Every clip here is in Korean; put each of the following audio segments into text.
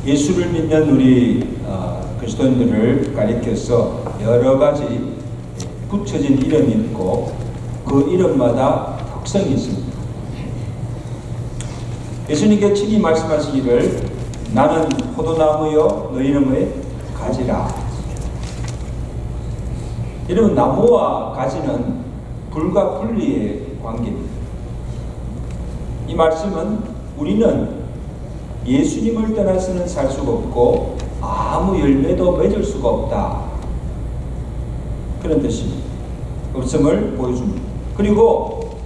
예수를 믿는 우리 그리스도인들을 가리켜서 여러 가지 붙여진 이름이 있고 그 이름마다 특성이 있습니다. 예수님께 친히 말씀하시기를 나는 포도나무요 너희는 왜 가지라. 여러분, 나무와 가지는 불과 분리의 관계입니다. 이 말씀은 우리는 예수님을 떠나서는 살 수가 없고 아무 열매도 맺을 수가 없다, 그런 뜻입니다. 없음을 보여줍니다. 그리고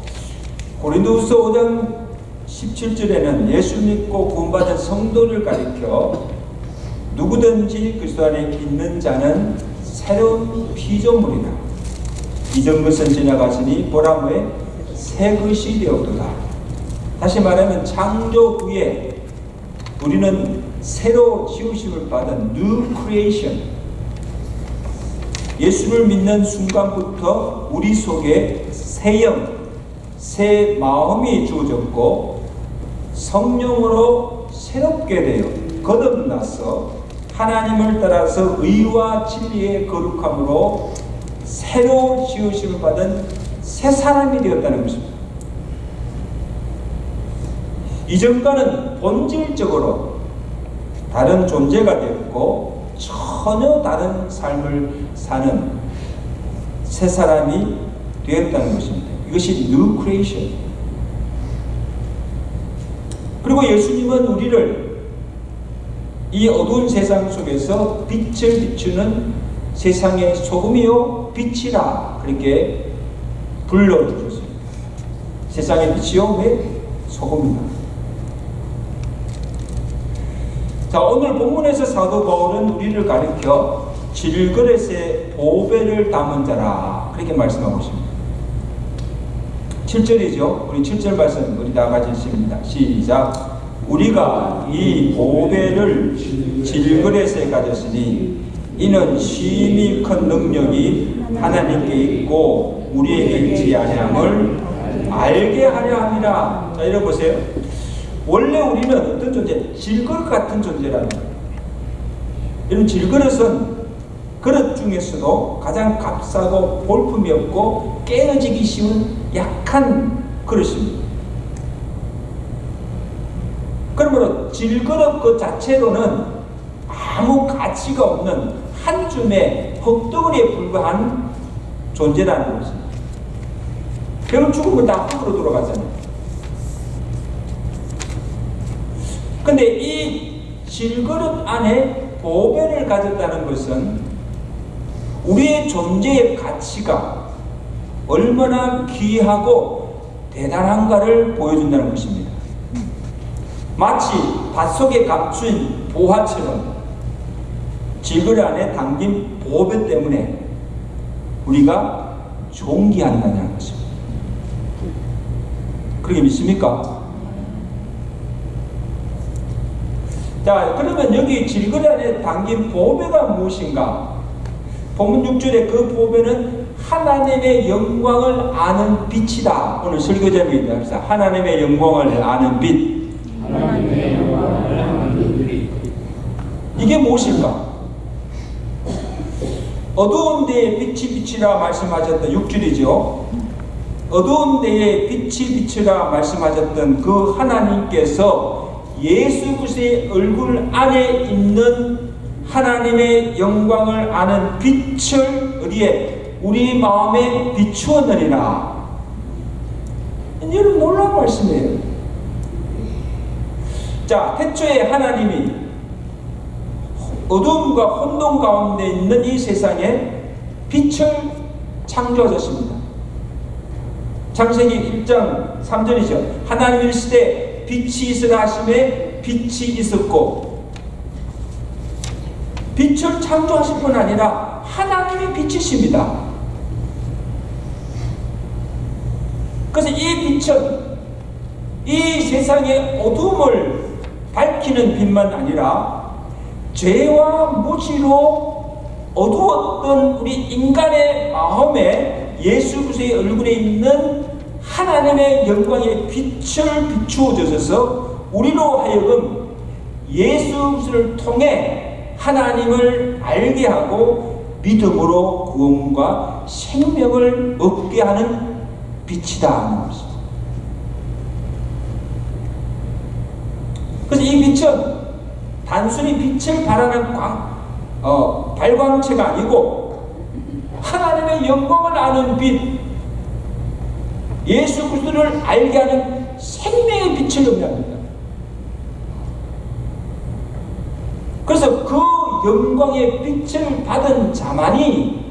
고린도후서 5장 17절에는 예수 믿고 구원받은 성도를 가리켜 누구든지 그리스도 안에 있는 자는 새로운 피조물이라. 이전 것은 지나갔으니 보라 뭐에 새 것이 되었도다. 다시 말하면 창조 후에 우리는 새로 지으심을 받은 New Creation. 예수를 믿는 순간부터 우리 속에 새 영, 새 마음이 주어졌고 성령으로 새롭게 되어 거듭나서 하나님을 따라서 의와 진리의 거룩함으로 새로 지으심을 받은 새 사람이 되었다는 것입니다. 이전과는 본질적으로 다른 존재가 되었고 전혀 다른 삶을 사는 새 사람이 되었다는 것입니다. 이것이 New Creation. 그리고 예수님은 우리를 이 어두운 세상 속에서 빛을 비추는 세상의 소금이요 빛이라 그렇게 불러주셨습니다. 세상의 빛이요 왜? 소금이다. 자, 오늘 본문에서 사도 바울은 우리를 가리켜 질그릇에 보배를 담은 자라 그렇게 말씀하고 있습니다. 7절이죠. 우리 7절 말씀 우리 다 같이 읽습니다. 시작. 우리가 이 보배를 질그릇에 가졌으니 이는 심히 큰 능력이 하나님께 있고 우리에게 있지 아니함을 알게 하려 함이라. 자, 이러 보세요. 원래 우리는 어떤 존재? 질그릇 같은 존재라는 거예요. 이런 질그릇은 그릇 중에서도 가장 값싸고 볼품이 없고 깨어지기 쉬운 약한 그릇입니다. 그러므로 질그릇 그 자체로는 아무 가치가 없는 한 줌의 흙덩어리에 불과한 존재라는 것입니다. 결국 죽으면 다 흙으로 돌아가잖아요. 근데 이 질그릇 안에 보배를 가졌다는 것은 우리의 존재의 가치가 얼마나 귀하고 대단한가를 보여준다는 것입니다. 마치 밭속에 감춘 보화처럼 질그릇 안에 담긴 보배 때문에 우리가 존귀한다는 것입니다. 그렇게 믿습니까? 자, 그러면 여기 질그릇 안에 담긴 보배가 무엇인가? 본문 6절에 그 보배는 하나님의 영광을 아는 빛이다. 오늘 설교 제목입니다. 그래서 하나님의 영광을 아는 빛. 하나님의 영광을 아는 빛. 이게 무엇일까? 어두운 데에 빛이 비치라 말씀하셨던 6절이죠. 어두운 데에 빛이 비치라 말씀하셨던 그 하나님께서 예수 그리스도의 얼굴 안에 있는 하나님의 영광을 아는 빛을 어디에? 우리 마음에 비추었느니라. 이런 놀라운 말씀이에요. 자, 태초에 하나님이 어둠과 혼돈 가운데 있는 이 세상에 빛을 창조하셨습니다. 창세기 1장 3절이죠. 하나님 이르시되 빛이 있으라 하심에 빛이 있었고, 빛을 창조하실 뿐 아니라 하나님의 빛이십니다. 그래서 이 빛은 이 세상의 어둠을 밝히는 빛만 아니라 죄와 무지로 어두웠던 우리 인간의 마음에 예수 그리스도의 얼굴에 있는 하나님의 영광의 빛을 비추어 주셔서 우리로 하여금 예수를 통해 하나님을 알게 하고 믿음으로 구원과 생명을 얻게 하는 빛이다 하는 것입니다. 그래서 이 빛은 단순히 빛을 발하는 발광체가 아니고 하나님의 영광을 아는 빛, 예수 그리스도를 알게 하는 생명의 빛을 의미합니다. 그래서 그 영광의 빛을 받은 자만이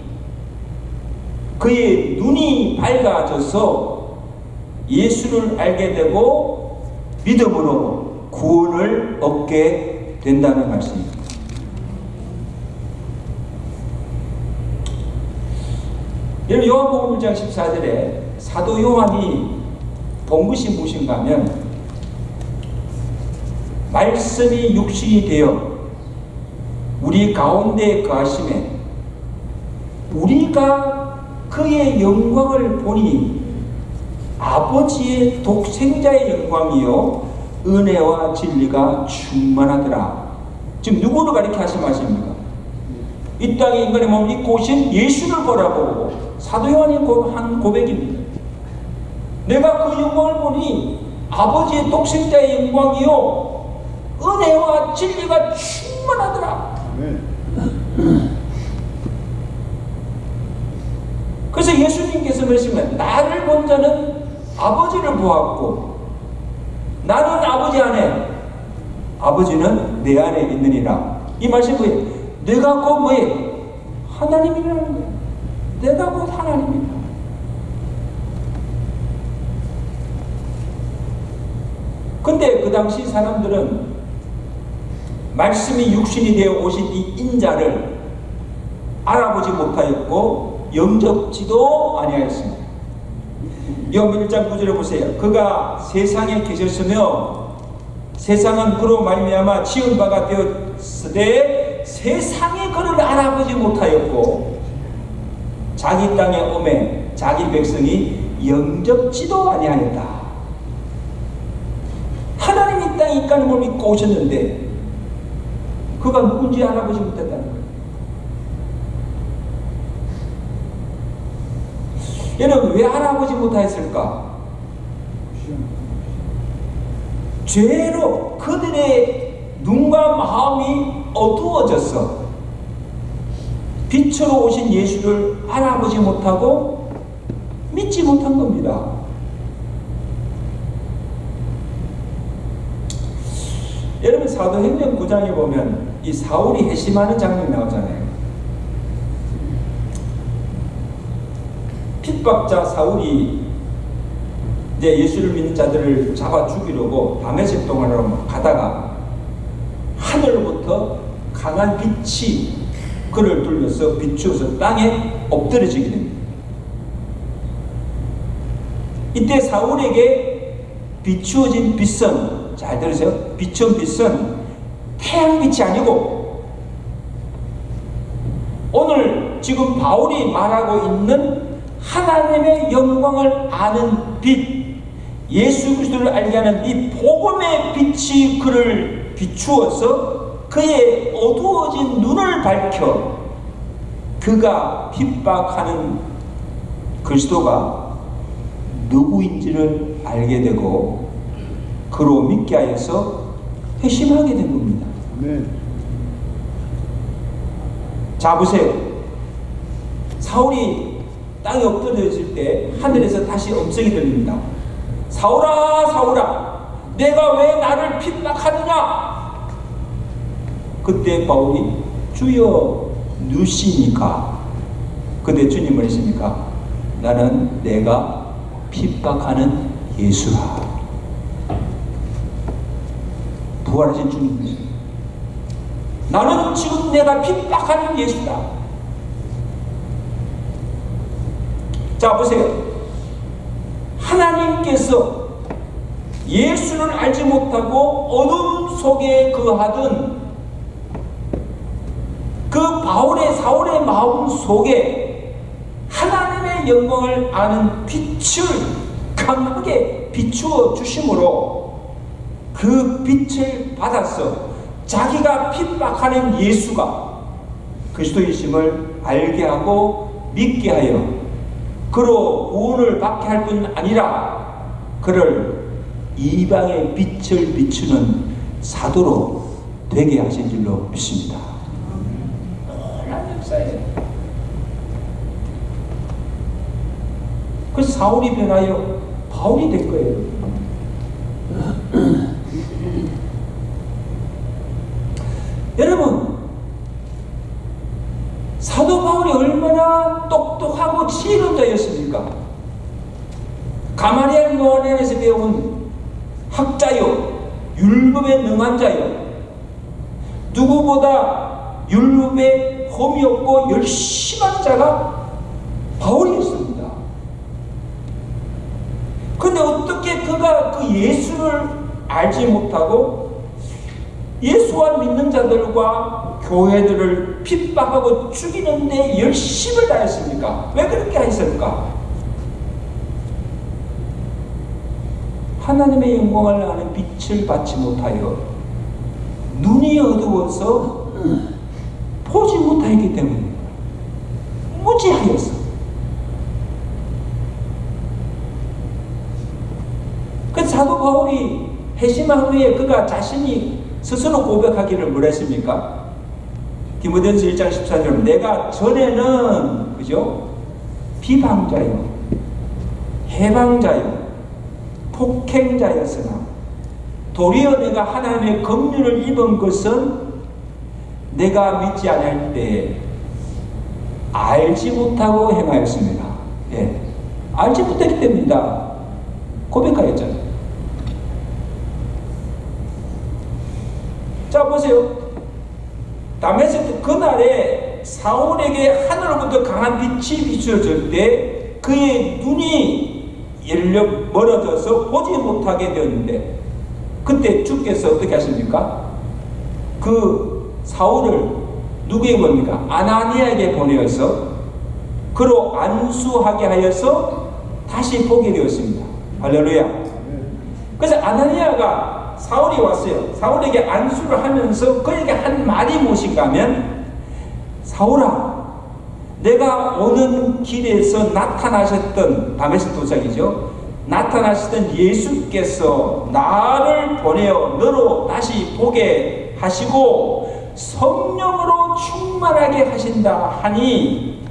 그의 눈이 밝아져서 예수를 알게 되고 믿음으로 구원을 얻게 된다는 말씀입니다. 여러분, 요한복음 1장 14절에 사도 요한이 본 것이 무엇인가 하면 말씀이 육신이 되어 우리 가운데 거하심에 우리가 그의 영광을 보니 아버지의 독생자의 영광이요 은혜와 진리가 충만하더라. 지금 누구를 가리켜 하신 말씀입니까? 이 땅에 인간의 몸을 입고 오신 예수를 보라고 사도 요한이 한 고백입니다. 내가 그 영광을 보니 아버지의 독생자의 영광이요 은혜와 진리가 충만하더라. 그래서 예수님께서 말씀하시면 나를 본 자는 아버지를 보았고 나는 아버지 안에 아버지는 내 안에 있느니라. 이 말씀이 뭐예요? 내가 곧 뭐예요? 하나님이라는 거예요. 내가 곧 하나님이다. 근데 그 당시 사람들은 말씀이 육신이 되어 오신 이 인자를 알아보지 못하였고 영접지도 아니하였습니다. 요한 1장 9절에 보세요. 그가 세상에 계셨으며 세상은 그로 말미암아 지은 바가 되었으되 세상이 그를 알아보지 못하였고 자기 땅에 오매 자기 백성이 영접지도 아니하였다. 하나님이 땅에 인간의 몸을 입고 오셨는데 그가 누군지 알아보지 못했다는 거예요. 여러분, 왜 알아보지 못하였을까? 죄로 그들의 눈과 마음이 어두워져서 빛으로 오신 예수를 알아보지 못하고 믿지 못한 겁니다. 여러분, 사도행전 9장에 보면 이 사울이 회심하는 장면이 나오잖아요. 핍박자 사울이 이제 예수를 믿는 자들을 잡아 죽이려고 다메섹 동안으로 가다가 하늘로부터 강한 빛이 그를 둘러서 비추어서 땅에 엎드려지게 됩니다. 이때 사울에게 비추어진 빛은, 잘 들으세요, 비춘 빛은 태양빛이 아니고 오늘 지금 바울이 말하고 있는 하나님의 영광을 아는 빛, 예수 그리스도를 알게 하는 이 복음의 빛이 그를 비추어서 그의 어두워진 눈을 밝혀 그가 핍박하는 그리스도가 누구인지를 알게 되고 그로 믿게 하여서 회심하게 된 겁니다. 네. 자, 보세요. 사울이 땅에 엎드려질 때 하늘에서 다시 음성이 들립니다. 사울아, 사울아, 내가 왜 나를 핍박하느냐? 그때 바울이 주여 누시니까. 그때 주님을 했습니까? 나는 내가 핍박하는 예수라. 부활하신 주님입니다. 나는 지금 내가 핍박하는 예수다. 자, 보세요. 하나님께서 예수를 알지 못하고 어둠 속에 거하던 그 사울의 마음 속에 하나님의 영광을 아는 빛을 강하게 비추어 주심으로 그 빛을 받아서 자기가 핍박하는 예수가 그리스도이심을 알게 하고 믿게 하여 그로 구원을 받게 할 뿐 아니라 그를 이방의 빛을 비추는 사도로 되게 하신 줄로 믿습니다. 놀라운 역사예요. 그래서 사울이 변하여 바울이 될 거예요. 여러분, 사도 바울이 얼마나 똑똑하고 지혜로운 자였습니까? 가마리엘 노원에서 배운 학자요, 율법에 능한 자요, 누구보다 율법에 험이 없고 열심한 자가 바울이었습니다. 그런데 어떻게 그가 그 예수를 알지 못하고 예수와 믿는 자들과 교회들을 핍박하고 죽이는데 열심을 다했습니까? 왜 그렇게 했을까? 하나님의 영광을 아는 빛을 받지 못하여 눈이 어두워서 보지 못하기 때문에 무지하였어. 그 사도 바울이 회심한 후에 그가 자신이 스스로 고백하기를 뭘 했습니까? 디모데전서 1장 14절 내가 전에는 그죠? 비방자요, 해방자요, 폭행자였으나 도리어 내가 하나님의 긍휼을 입은 것은 내가 믿지 않을 때 알지 못하고 행하였습니다. 예, 알지 못했기 때문이다 고백하였잖아요. 자 보세요. 다메섹 그날에 사울에게 하늘로부터 강한 빛이 비추어질 때 그의 눈이 열려 멀어져서 보지 못하게 되었는데 그때 주께서 어떻게 하십니까? 그 사울을 누구에게 보냅니까? 아나니아에게 보내어서 그로 안수하게 하여서 다시 보게 되었습니다. 할렐루야. 그래서 아나니아가 사울이 왔어요. 사울에게 안수를 하면서 그에게 한 말이 무엇인가 하면 사울아 내가 오는 길에서 나타나셨던 다메섹 도착이죠. 나타나시던 예수께서 나를 보내어 너로 다시 보게 하시고 성령으로 충만하게 하신다 하니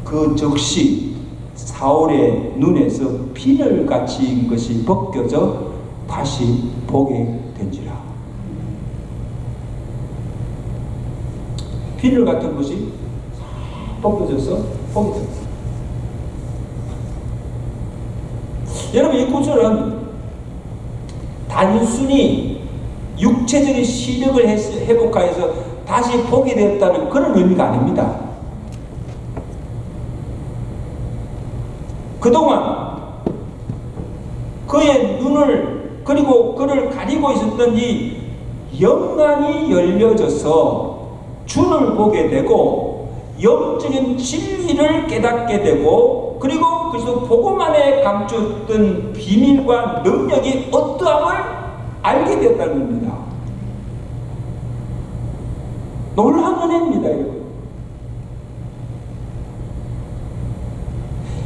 그 즉시 사울의 눈에서 비늘같이 것이 벗겨져 다시 보게 된지라. 비늘 같은 것이 벗겨져서 보게 됩니다. 여러분 이 구절은 단순히 육체적인 시력을 회복하여서 다시 보게 되었다는 그런 의미가 아닙니다. 그동안 그의 눈을 그리고 그를 가리고 있었던 이 영안이 열려져서 주를 보게 되고 영적인 진리를 깨닫게 되고 그리고 그래서 복음 안에 감추었던 비밀과 능력이 어떠함을 알게 되었다는 겁니다. 놀라운 은혜입니다.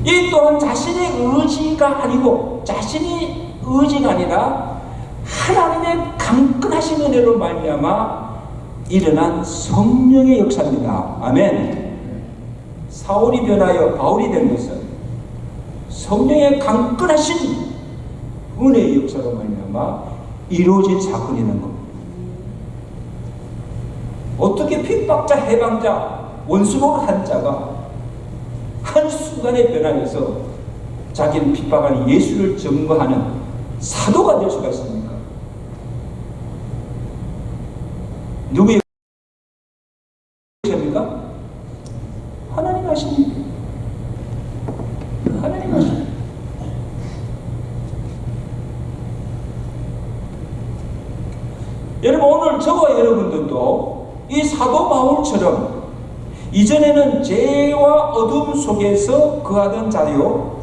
이 또한 자신의 의지가 아니고 자신이 의지가 아니라 하나님의 강건하신 은혜로 말미암아 일어난 성령의 역사입니다. 아멘. 사울이 변하여 바울이 된 것은 성령의 강건하신 은혜의 역사로 말미암아 이루어진 사건이라는 겁니다. 어떻게 핍박자, 해방자, 원수복을 한 자가 한순간에 변하여서 자기는 핍박하는 예수를 증거하는 사도가 될 수가 있습니까? 누구의 역사입니까? 하나님 하십니다. 하나님 하십니다. 여러분 오늘 저와 여러분들도 이 사도 바울처럼 이전에는 죄와 어둠 속에서 거하던 자요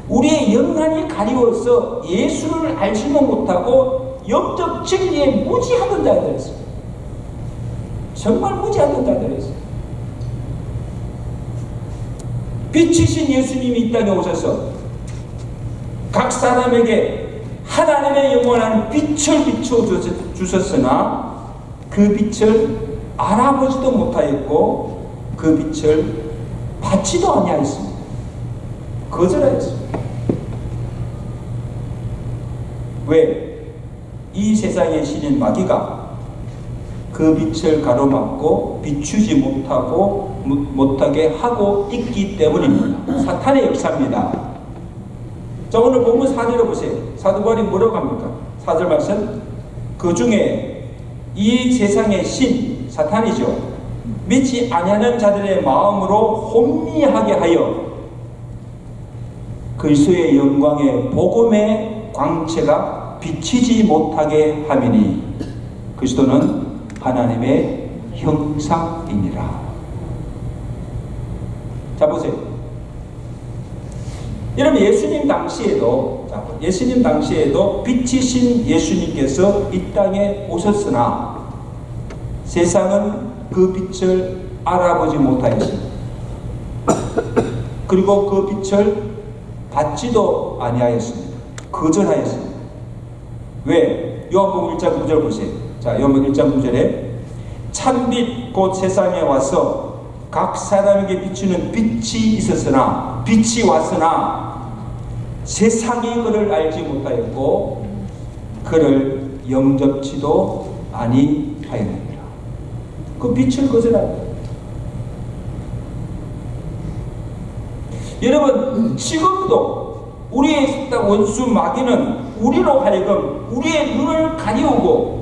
우리의 영안이 가리워서 예수를 알지도 못하고 영적 진리에 무지하던 자가 되었습니다. 정말 무지하던 자들이었어요. 빛이신 예수님이 이 땅에 오셔서 각 사람에게 하나님의 영원한 빛을 비춰주셨으나 그 빛을 알아보지도 못하였고 그 빛을 받지도 아니하였습니다. 거절하였습니다. 왜? 이 세상의 신인 마귀가 그 빛을 가로막고 비추지 못하게 하고 있기 때문입니다. 사탄의 역사입니다. 자, 오늘 본문 4절을 보세요. 사도 바울이 뭐라고 합니까? 4절 말씀. 그 중에 이 세상의 신, 사탄이죠. 믿지 아니하는 자들의 마음으로 혼미하게 하여 그리스도의 영광의 복음의 광채가 비치지 못하게 함이니 그리스도는 하나님의 형상이니라. 자, 보세요. 여러분, 예수님 당시에도 빛이신 예수님께서 이 땅에 오셨으나 세상은 그 빛을 알아보지 못하였습니다. 그리고 그 빛을 받지도 아니하였습니다. 거절하였습니다. 왜? 요한복음 1장 9절 보세요. 자, 요한복음 1장 9절에 참빛 곧 세상에 와서 각 사람에게 비추는 빛이 있었으나 빛이 왔으나 세상이 그를 알지 못하였고 그를 영접치도 아니하였느니라. 그 빛을 거절합니다. 여러분, 지금도 우리의 원수 마귀는 우리로 하여금 우리의 눈을 가리우고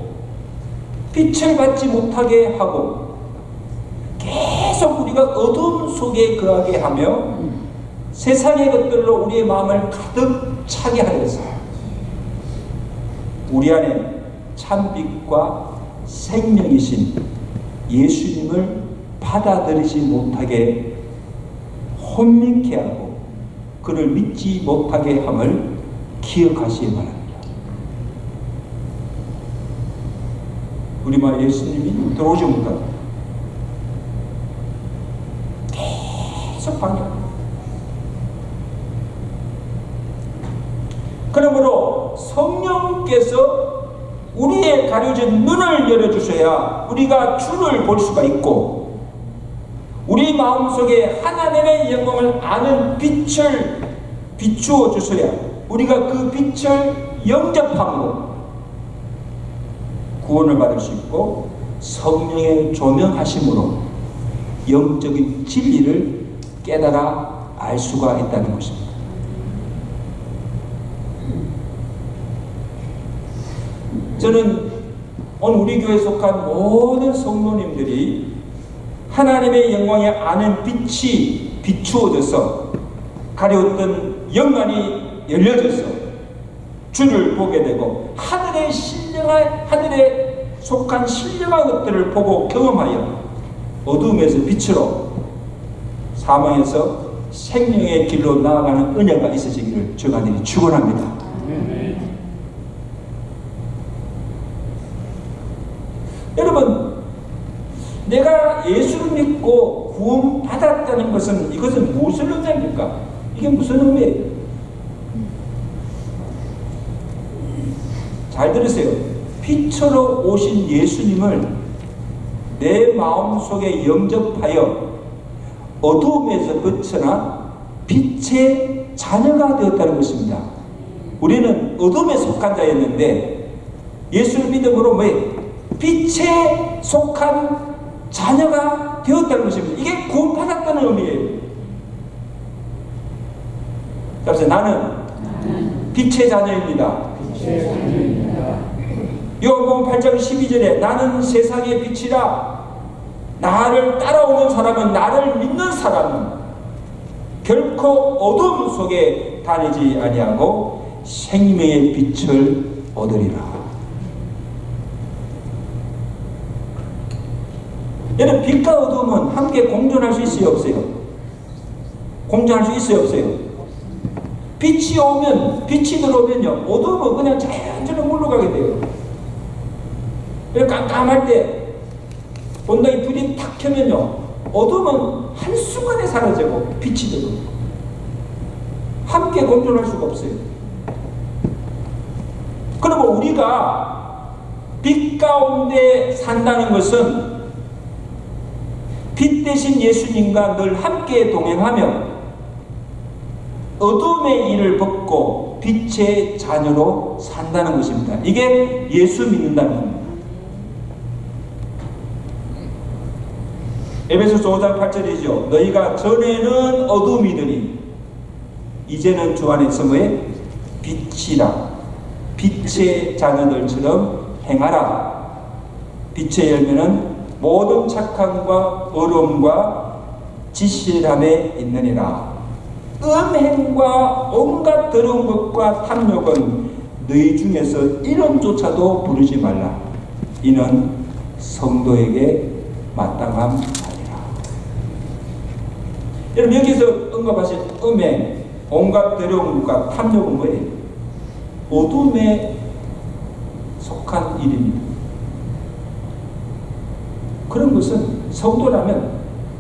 빛을 받지 못하게 하고 계속 우리가 어둠 속에 거하게 하며 세상의 것들로 우리의 마음을 가득 차게 하여서 우리 안에 참빛과 생명이신 예수님을 받아들이지 못하게 혼미케 하고 그를 믿지 못하게 함을 기억하시기 바랍니다. 우리 말 예수님이 들어오지 못합니다. 계속 방해합니다. 그러므로 성령께서 우리의 가려진 눈을 열어주셔야 우리가 주를 볼 수가 있고 우리 마음속에 하나님의 영광을 아는 빛을 비추어 주셔야 우리가 그 빛을 영접함으로 구원을 받을 수 있고 성령의 조명하심으로 영적인 진리를 깨달아 알 수가 있다는 것입니다. 저는 오늘 우리 교회에 속한 모든 성도님들이 하나님의 영광에 아는 빛이 비추어져서 가려웠던 영안이 열려져서 주를 보게 되고 하늘에 속한 신령한 것들을 보고 경험하여 어둠에서 빛으로 사망에서 생명의 길로 나아가는 은혜가 있어지기를 주가 간절히 축원합니다. 여러분, 내가 예수를 믿고 구원받았다는 이것은 무슨 의미입니까? 이게 무슨 의미예요? 잘 들으세요. 빛으로 오신 예수님을 내 마음속에 영접하여 어두움에서 벗어나 빛의 자녀가 되었다는 것입니다. 우리는 어둠에 속한 자였는데 예수를 믿음으로 빛에 속한 자녀가 되었다는 것입니다. 이게 구원받았다는 의미예요. 그래서 나는 빛의 자녀입니다. 요한복음 8장 12절에 나는 세상의 빛이라 나를 따라오는 사람은 나를 믿는 사람은 결코 어둠 속에 다니지 아니하고 생명의 빛을 얻으리라. 여러분, 빛과 어둠은 함께 공존할 수 있어요, 없어요? 공존할 수 있어요, 없어요? 빛이 들어오면요, 어둠은 그냥 자연스럽게 물러가게 돼요. 깜깜할 때 본당에 불이 탁 켜면요, 어둠은 한순간에 사라지고 빛이 되고 함께 공존할 수가 없어요. 그러면 우리가 빛 가운데 산다는 것은 빛 대신 예수님과 늘 함께 동행하며 어둠의 일을 벗고 빛의 자녀로 산다는 것입니다. 이게 예수 믿는다는 겁니다. 에베소서 5장 8절이죠. 너희가 전에는 어둠이더니 이제는 주 안에서 뭐에? 빛이라. 빛의 자녀들처럼 행하라. 빛의 열매는 모든 착함과 어려움과 지실함에 있느니라. 음행과 온갖 더러운 것과 탐욕은 너희 중에서 이름조차도 부르지 말라. 이는 성도에게 마땅함 아니라. 여러분, 여기서 언급하신 음행, 온갖 더러운 것과 탐욕은 뭐예요? 어둠에 속한 일입니다. 그런 것은 성도라면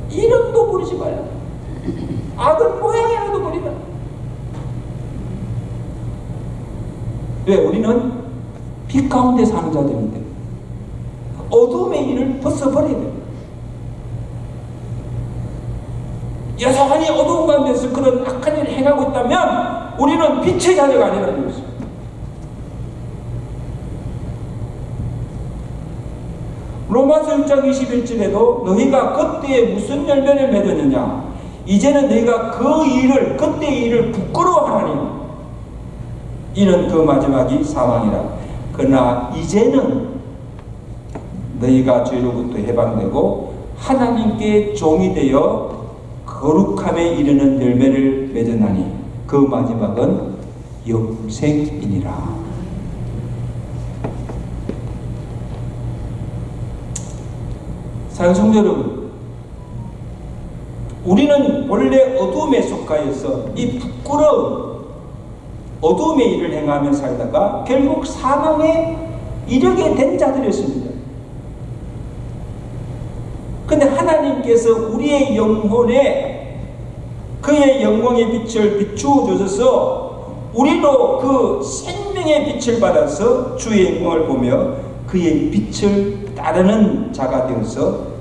이름도 부르지 말라. 악은 모양이라도 버리라. 왜? 우리는 빛 가운데 사는 자들인데 어둠의 일을 벗어버려야 돼요. 여전히 어두운 가운데서 그런 악한 일을 행하고 있다면 우리는 빛의 자녀가 아니라는 것입니다. 로마서 6장 21절에도 너희가 그때에 무슨 열매를 맺었느냐, 이제는 너희가 그때의 일을 부끄러워하나니 이는 그 마지막이 사망이라. 그러나 이제는 너희가 죄로부터 해방되고 하나님께 종이 되어 거룩함에 이르는 열매를 맺었나니 그 마지막은 영생이니라. 사랑하는 성도 여러분, 우리는 원래 어둠에 속하여서 이 부끄러운 어둠의 일을 행하며 살다가 결국 사망에 이르게 된 자들이었습니다. 그런데 하나님께서 우리의 영혼에 그의 영광의 빛을 비추어 주셔서 우리도 그 생명의 빛을 받아서 주의 영광을 보며 그의 빛을 따르는 자가 되어서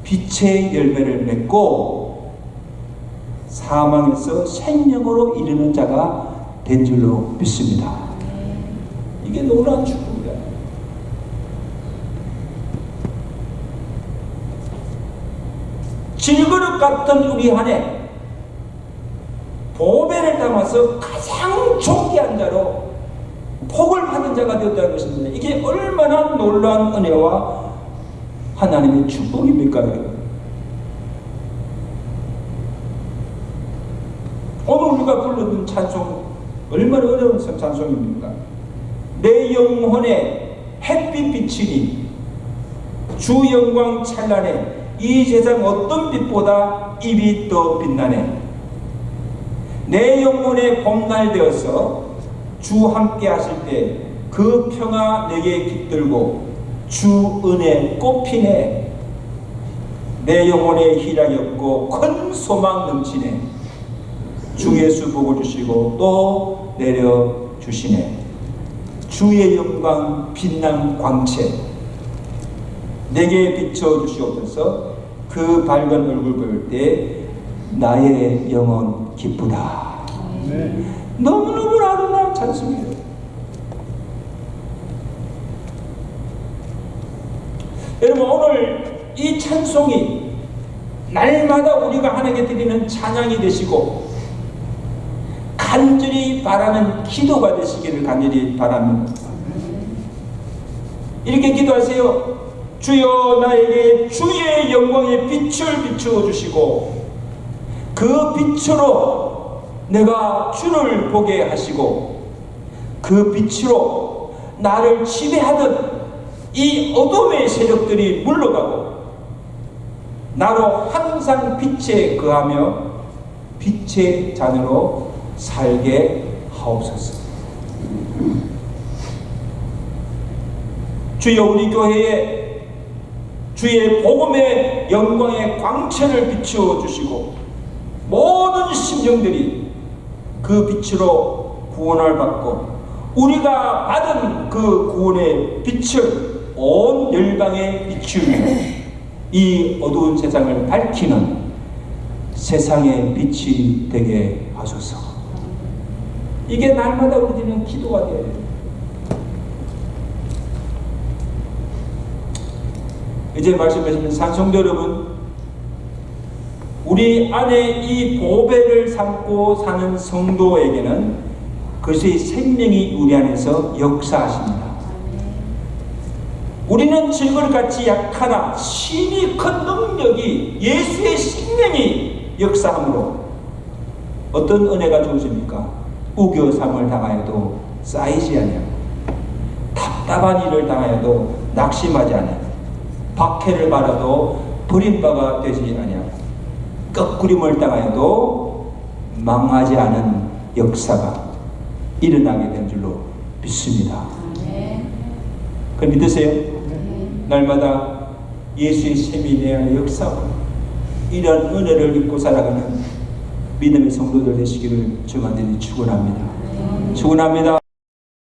빛의 열매를 맺고 사망에서 생명으로 이르는 자가 된 줄로 믿습니다. 이게 놀라운 축복이다. 질그릇 같은 우리 안에 보배를 담아서 가장 존귀한 자로 복을 받은 자가 되었다는 것입니다. 이게 얼마나 놀라운 은혜와 하나님의 축복입니까? 오늘 우리가 불렀던 찬송 얼마나 어려운 찬송입니까? 내 영혼에 햇빛 비치니 주 영광 찬란해 이 세상 어떤 빛보다 이 빛 더 빛나네. 내 영혼에 봄날 되어서 주 함께 하실 때 그 평화 내게 깃들고 주 은혜 꽃피네. 내 영혼에 희락이 없고 큰 소망 넘치네. 주 예수 복을 주시고 또 내려주시네. 주의 영광 빛난 광채 내게 비춰주시옵소서. 그 밝은 얼굴 볼 때 나의 영혼 기쁘다. 너무너무 아름다운 찬송이에요. 여러분, 오늘 이 찬송이 날마다 우리가 하나님께 드리는 찬양이 되시고 간절히 바라는 기도가 되시기를 간절히 바랍니다. 이렇게 기도하세요. 주여, 나에게 주의 영광의 빛을 비추어 주시고 그 빛으로 내가 주를 보게 하시고 그 빛으로 나를 지배하던 이 어둠의 세력들이 물러가고 나로 항상 빛에 거하며 빛의 자녀로 살게 하옵소서. 주여, 우리 교회에 주의 복음의 영광의 광채를 비추어 주시고 모든 심령들이 그 빛으로 구원을 받고 우리가 받은 그 구원의 빛을 온 열방에 비추며 이 어두운 세상을 밝히는 세상의 빛이 되게 하소서. 이게 날마다 우리들은 기도가 돼야 돼요. 이제 말씀하시는 산성도 여러분, 우리 안에 이 보배를 삼고 사는 성도에게는 그것의 생명이 우리 안에서 역사하십니다. 우리는 질그릇같이 약하나 신이 큰 능력이 예수의 생명이 역사함으로 어떤 은혜가 주어집니까? 우겨삼을 당하여도 쌓이지 아니하고 답답한 일을 당하여도 낙심하지 아니하고 박해를 받아도 버림바가 되지 아니하고 꺾구림을 당하여도 망하지 않은 역사가 일어나게 된 줄로 믿습니다. 그 믿으세요? 날마다 예수의 셈이 내 안에 역사하고 이런 은혜를 입고 살아가는 믿음의 성도들 되시기를 주간절히 축원합니다. 축원합니다.